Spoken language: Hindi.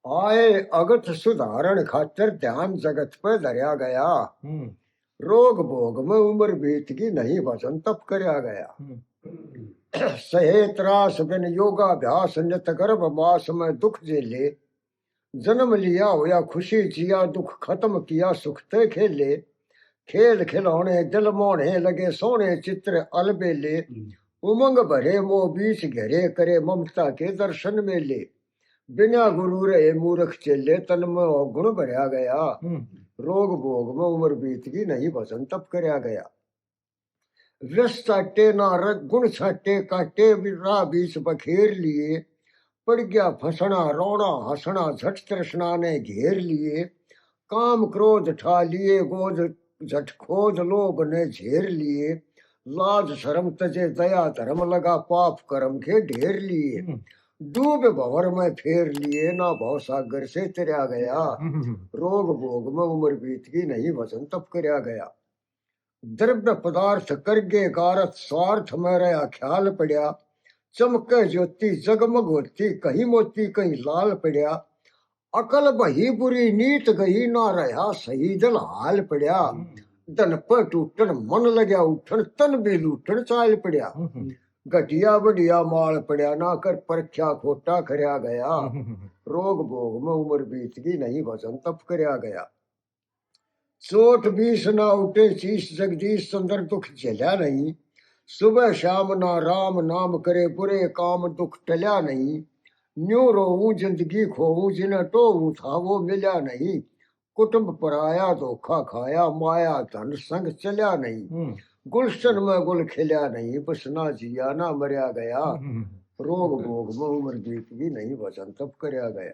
आए अगत सुधारण खातर ध्यान जगत पे धरया गया। हम्म रोग भोग में उम्र बीत की नहीं भजन तप करया गया। हम्म सहे त्रास बिन योगाभ्यास नित गर्भ मास में दुख झेले। जन्म लिया होया खुशी जिया दुख खत्म किया सुख ते खेले। खेल खिलौने दिल मोहने लगे सोने चित्र अलबेले। उमंग भरे मोह बीच घेरे करे ममता के दर्शन मेले। बिना गुरु रहे मूर्ख चेले तन में गुण भरया गया। रोग भोग में उम्र बीत की नहीं भजन तप करया गया। व्यस्त चाटे ना गुण छाटे काटे राह बीच बखेर लिए। पड़ गया फंसना रोना हंसना झट तृष्णा ने घेर लिए। काम क्रोध ठा लिए गोज झट खोज लोभ ने झेर लिए। लाज शर्म तजे दया धर्म लगा पाप कर्म के ढेर लिए। डूब भंवर में फेर लिए ना भव सागर से तैरा गया। रोग भोग में उम्र बीत की नहीं वचन तप करया गया। द्रव्य पदार्थ करगे कारत स्वार्थ में रहा ख्याल पड़या। चमके ज्योति जगमग होती कहीं मोती कहीं लाल पड़या। अकल बही बुरी नीत गई ना रहा सही दल हाल पड़या। धन पर टूटन मन लग्या उठन तन भी लूटन चाल पड़या। घटिया बढ़िया माल पड़या ना कर परख्या खोटा करया गया। रोग भोग में उम्र बीत की नहीं भजन तप करया गया। चोट बीस ना उठे शीश जगदीश सुंदर दुख झेला नहीं। सुबह शाम ना राम नाम करे बुरे काम दुख टल्या नहीं। न्यू रोऊं जिंदगी खोऊं जिन्हें टोऊं था वो मिला नहीं। कुटुंब पराया धोखा खाया माया धन संग चल्या नहीं। गुलशन में गुल खिल्या नहीं बसना जिया ना मरया गया। रोग भोग में उम्र बीत भी नहीं वचन तब करया गया।